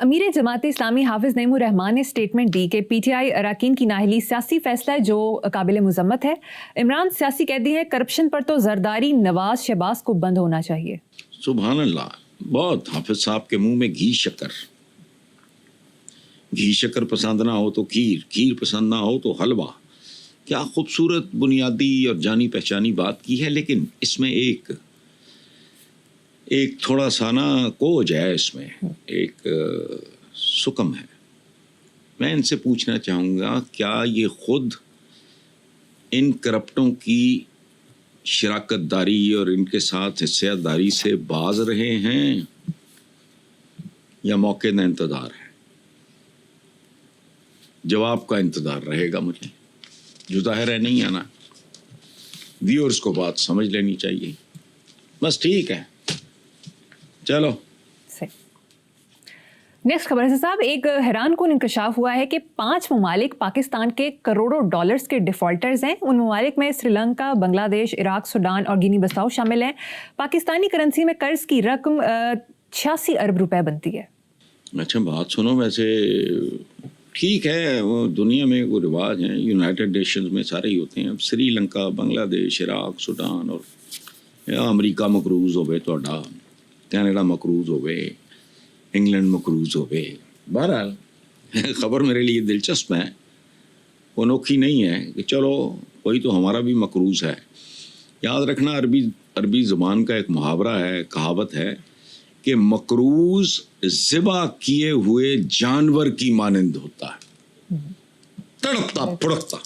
अमीर जमात इस्लामी हाफिज नईमुर रहमान ने स्टेटमेंट दी कि PTI अरकान की नाअहली सियासी फैसला है जो काबिल मुज़म्मत है। इमरान सियासी कैदी हैं, करप्शन पर तो जरदारी नवाज शहबाज को बंद होना चाहिए। सुभान अल्लाह, बहुत हाफिज साहब के मुंह में घी शक्कर पसंद ना हो तो खीर पसंद ना हो तो हलवा। क्या खूबसूरत बुनियादी और जानी पहचानी बात की है, लेकिन इसमें एक थोड़ा सा ना कोज है, इसमें एक सुकम है। मैं इनसे पूछना चाहूँगा, क्या ये खुद इन करप्टों की शराकतदारी और इनके साथ हिस्सेदारी से बाज रहे हैं या मौके का इंतज़ार है? जवाब का इंतज़ार रहेगा मुझे, जो ज़ाहिर है नहीं आना। व्यूअर्स को बात समझ लेनी चाहिए, बस ठीक है। चलो नेक्स्ट खबर है साहब, एक हैरान कुन इंकशाफ हुआ है कि 5 ममालिक पाकिस्तान के करोड़ों डॉलर्स के डिफॉल्टर्स हैं। उन ममालिक में श्रीलंका, बांग्लादेश, इराक, सूडान और गिनी बिसाऊ शामिल हैं। पाकिस्तानी करेंसी में कर्ज की रकम 86 अरब रुपए बनती है। अच्छा, बात सुनो, वैसे ठीक है, वो दुनिया में वो रिवाज हैं, यूनाइटेड नेशंस में सारे ही होते हैं। अब श्रीलंका, बांग्लादेश, इराक, सूडान और अमरीका मकरूज होवे, तोड़ा कनाडा मकरूज होवे, इंग्लैंड मकरूज होवे। बहरहाल ख़बर मेरे लिए दिलचस्प है, वो अनोखी नहीं है कि चलो कोई तो हमारा भी मकरूज है। याद रखना, अरबी ज़बान का एक मुहावरा है, कहावत है कि मकरूज ज़िबा किए हुए जानवर की मानंद होता है, तड़पता फुड़कता।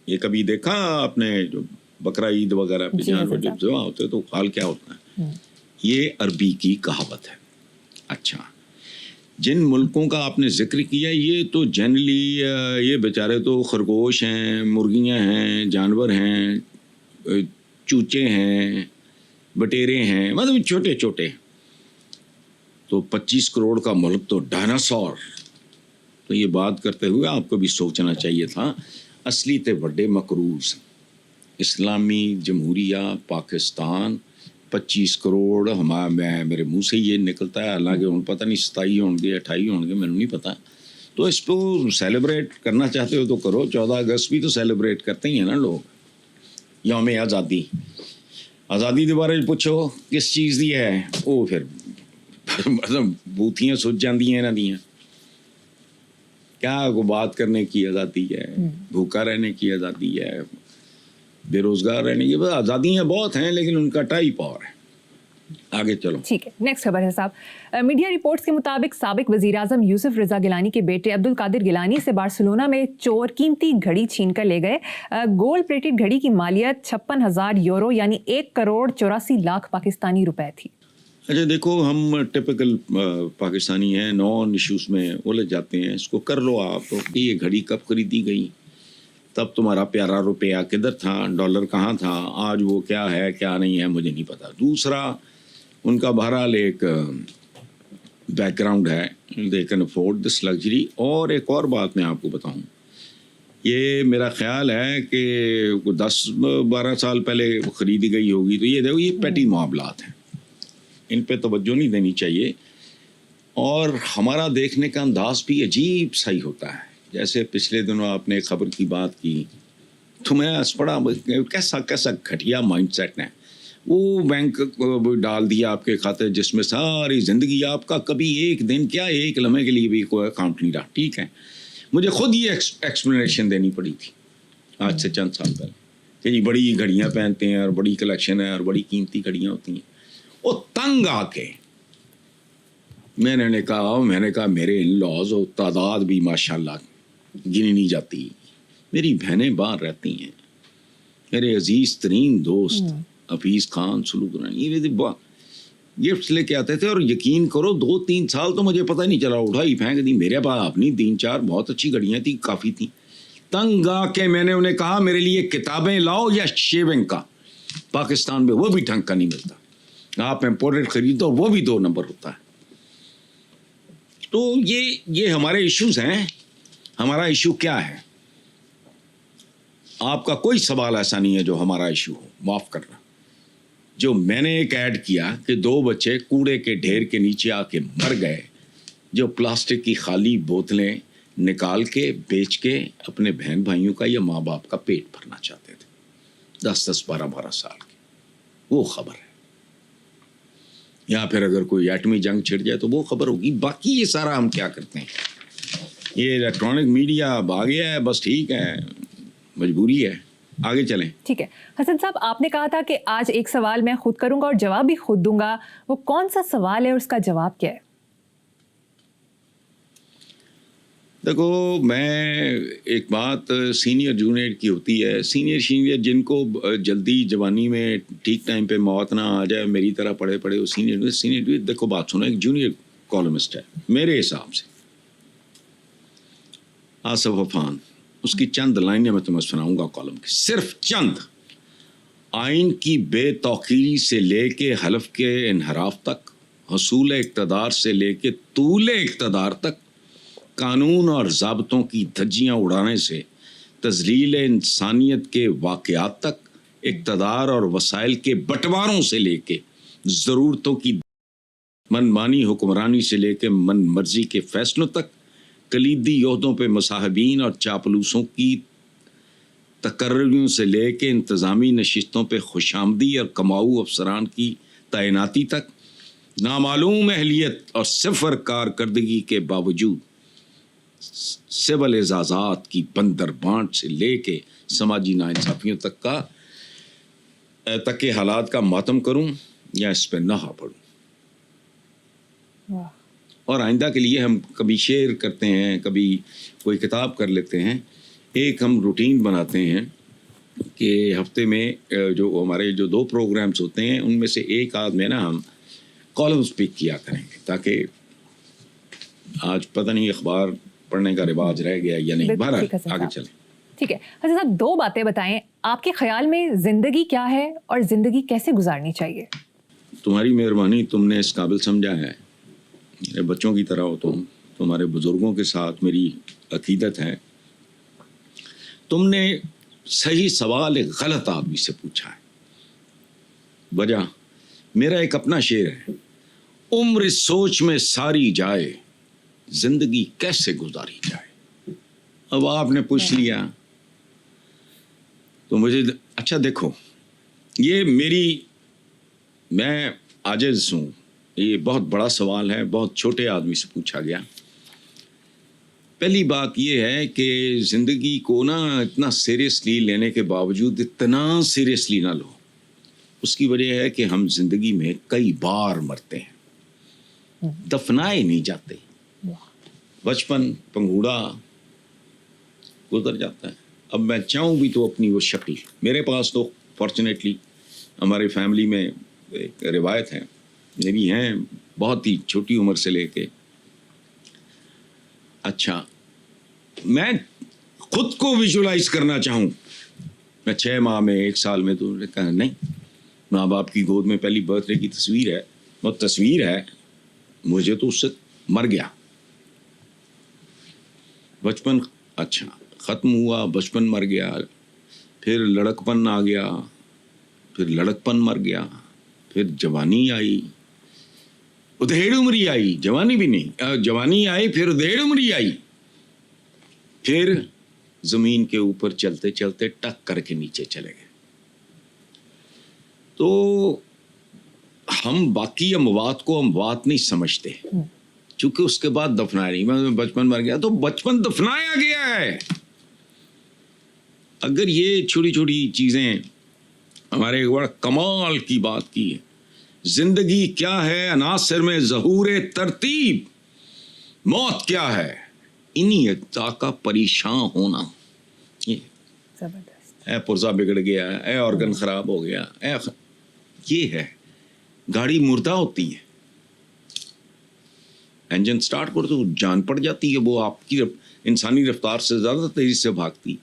ये कभी देखा आपने, जो बकरा ईद वगैरह पे जानवर जब ज़िबा होते तो हाल क्या होता है? ये अरबी की कहावत है। अच्छा, जिन मुल्कों का आपने जिक्र किया, ये तो जनरली ये बेचारे तो खरगोश हैं, मुर्गियां हैं, जानवर हैं, चूचे हैं, बटेरे हैं, मतलब छोटे छोटे। तो 25 करोड़ का मुल्क तो डायनासोर। तो ये बात करते हुए आपको भी सोचना चाहिए था, असली ते बड़े मकरूज इस्लामी जमहूरिया पाकिस्तान 25 करोड़ मेरे मुंह से ये निकलता है, हालांकि उन पता नहीं 27 होंगे 28 होंगे, मैंने नहीं पता। तो इसको सेलिब्रेट करना चाहते हो तो करो। 14 अगस्त भी तो सेलिब्रेट करते ही हैं ना लोग, यौम आज़ादी के बारे में पूछो किस चीज़ दी है, वो फिर मतलब बूथियाँ सुझ जाती हैं इन्हां दियां। क्या को बात करने की आज़ादी है, भूखा रहने की आज़ादी है, बेरोजगार रहने की आज़ादियाँ बहुत हैं, लेकिन उनका टाइप और है। आगे चलो, ठीक है। नेक्स्ट खबर है साहब, मीडिया रिपोर्ट्स के मुताबिक साबिक वज़ीर आज़म यूसुफ रज़ा गिलानी के बेटे अब्दुल कादिर गिलानी से बार्सिलोना में चोर कीमती घड़ी छीन कर ले गए। गोल्ड प्लेटेड घड़ी की मालियत 56,000 यूरो यानी 1 करोड़ 84 लाख पाकिस्तानी रुपए थी। अच्छा देखो, हम टिपिकल पाकिस्तानी हैं, नॉन इश्यूज में उलझ जाते हैं। इसको कर लो आप, तो ये घड़ी कब खरीदी गई, तब तुम्हारा प्यारा रुपया किधर था, डॉलर कहाँ था, आज वो क्या है क्या नहीं है मुझे नहीं पता। दूसरा, उनका बहरहाल एक बैकग्राउंड है, they can afford this luxury. और एक और बात मैं आपको बताऊं, ये मेरा ख्याल है कि 10-12 साल पहले ख़रीदी गई होगी। तो ये देखो, ये पेटी मामलात हैं, इन पे तवज्जो नहीं देनी चाहिए। और हमारा देखने का अंदाज भी अजीब सा ही होता है। जैसे पिछले दिनों आपने एक खबर की बात की, तो मैं हंस पड़ा, कैसा घटिया माइंडसेट है। वो बैंक डाल दिया आपके खाते जिसमें सारी ज़िंदगी आपका कभी एक दिन क्या एक लम्हे के लिए भी कोई अकाउंट नहीं रहा। ठीक है, मुझे खुद ये एक्सप्लेनेशन देनी पड़ी थी आज से चंद साल पहले कि जी बड़ी घड़ियाँ पहनते हैं और बड़ी कलेक्शन है और बड़ी कीमती घड़ियाँ होती हैं। वो तंग आके मैंने कहा मेरे इन लॉज और तादाद भी माशाल्लाह गिनी नहीं जाती। मेरी बहनें बाहर रहती हैं, मेरे अजीज तरीन दोस्त हफीज़ खान सुलूकरानी गिफ्ट्स लेके आते थे, और यकीन करो 2-3 साल तो मुझे पता ही नहीं चला, उठाई फेंक दी। मेरे पास अपनी 3-4 बहुत अच्छी घड़ियाँ थी, काफ़ी थी। तंग आके मैंने उन्हें कहा मेरे लिए किताबें लाओ या शेविंग का, पाकिस्तान में वो भी ढंग का नहीं मिलता। आप इम्पोर्टेड खरीदो, वो भी 2 नंबर होता है। तो ये हमारे इश्यूज हैं। हमारा इशू क्या है? आपका कोई सवाल ऐसा नहीं है जो हमारा इशू हो, माफ़ करना। جو میں نے ایک ایڈ کیا کہ 2 بچے کوڑے کے ڈھیر کے نیچے آ کے مر گئے جو پلاسٹک کی خالی بوتلیں نکال کے بیچ کے اپنے بہن بھائیوں کا یا ماں باپ کا پیٹ بھرنا چاہتے تھے، 10 12 سال کے، وہ خبر ہے. یا پھر اگر کوئی ایٹمی جنگ چھڑ جائے تو وہ خبر ہوگی. باقی یہ سارا ہم کیا کرتے ہیں، یہ الیکٹرانک میڈیا اب آ گیا ہے، بس ٹھیک ہے، مجبوری ہے، آگے چلیں. ٹھیک ہے حسن صاحب، آپ نے کہا تھا کہ آج ایک سوال میں خود کروں گا اور جواب بھی خود دوں گا. وہ کون سا سوال ہے اور اس کا جواب کیا ہے؟ دیکھو، میں ایک بات سینئر جونیئر کی ہوتی ہے. سینئر جن کو جلدی جوانی میں ٹھیک ٹائم پہ موت نہ آ جائے، میری طرح پڑھے وہ سینئر. دیکھو بات سنو، ایک جونیئر کالمسٹ ہے میرے حساب سے، آصف عفان، اس کی چند لائنیں میں تمہیں سناؤں گا کالم کی، صرف چند. آئین کی بے توقیری سے لے کے حلف کے انحراف تک، حصول اقتدار سے لے کے طول اقتدار تک، قانون اور ضابطوں کی دھجیاں اڑانے سے تذلیل انسانیت کے واقعات تک، اقتدار اور وسائل کے بٹواروں سے لے کے ضرورتوں کی من مانی حکمرانی سے لے کے من مرضی کے فیصلوں تک، کلیدی عہدوں پہ مصاحبین اور چاپلوسوں کی تقرریوں سے لے کے انتظامی نشستوں پہ خوشامدی اور کماؤ افسران کی تعیناتی تک، نامعلوم اہلیت اور صفر کارکردگی کے باوجود سول اعزازات کی بندر بانٹ سے لے کے سماجی ناانصافیوں تک کے حالات کا ماتم کروں یا اس پہ نہا پڑوں. اور آئندہ کے لیے ہم کبھی شیئر کرتے ہیں، کبھی کوئی کتاب کر لیتے ہیں. ایک ہم روٹین بناتے ہیں کہ ہفتے میں جو ہمارے جو 2 پروگرامز ہوتے ہیں ان میں سے ایک آدھ میں نا ہم کالمز پک کیا کریں گے، تاکہ آج پتہ نہیں اخبار پڑھنے کا رواج رہ گیا یا نہیں. بہرحال آگے چلیں. ٹھیک ہے حسن صاحب، 2 باتیں بتائیں. آپ کے خیال میں زندگی کیا ہے اور زندگی کیسے گزارنی چاہیے؟ تمہاری مہربانی، تم نے اس قابل سمجھا ہے. میرے بچوں کی طرح ہو تم، تمہارے بزرگوں کے ساتھ میری عقیدت ہے. تم نے صحیح سوال ایک غلط آدمی سے پوچھا ہے. وجہ میرا ایک اپنا شعر ہے، عمر سوچ میں ساری جائے، زندگی کیسے گزاری جائے. اب آپ نے پوچھ لیا تو مجھے اچھا دیکھو، یہ میں عاجز ہوں، یہ بہت بڑا سوال ہے، بہت چھوٹے آدمی سے پوچھا گیا. پہلی بات یہ ہے کہ زندگی کو نا اتنا سیریسلی لینے کے باوجود اتنا سیریسلی نہ لو. اس کی وجہ ہے کہ ہم زندگی میں کئی بار مرتے ہیں، دفنائے نہیں جاتے. بچپن پنگوڑا گزر جاتا ہے. اب میں چاہوں بھی تو اپنی وہ شکل، میرے پاس تو فارچونیٹلی ہماری فیملی میں ایک روایت ہے، میری ہیں بہت ہی چھوٹی عمر سے لے کے. اچھا، میں خود کو ویژولائز کرنا چاہوں، میں 6 ماہ میں 1 سال میں، تو کہا نہیں، ماں باپ کی گود میں پہلی برتھ ڈے کی تصویر ہے، وہ تصویر ہے، مجھے تو اس سے مر گیا. بچپن اچھا ختم ہوا، بچپن مر گیا، پھر لڑکپن آ گیا، پھر لڑکپن مر گیا، پھر جوانی آئی، ادھیڑ عمری آئی، جوانی بھی نہیں، جوانی آئی، پھر ادھیڑ عمری آئی، پھر زمین کے اوپر چلتے چلتے ٹک کر کے نیچے چلے گئے. تو ہم باقی اموات کو اموات نہیں سمجھتے، چونکہ اس کے بعد دفنایا نہیں. میں بچپن مر گیا تو بچپن دفنایا گیا ہے. اگر یہ چھوٹی چھوٹی چیزیں ہمارے بڑا کمال کی بات کی ہے. زندگی کیا ہے؟ عناصر میں ظہور ترتیب. موت کیا ہے؟ انہی اجزاء کا پریشان ہونا. اے پرزا بگڑ گیا، اے آرگن خراب ہو گیا، یہ ہے. گاڑی مردہ ہوتی ہے، انجن سٹارٹ کرو تو جان پڑ جاتی ہے، وہ آپ کی انسانی رفتار سے زیادہ تیزی سے بھاگتی.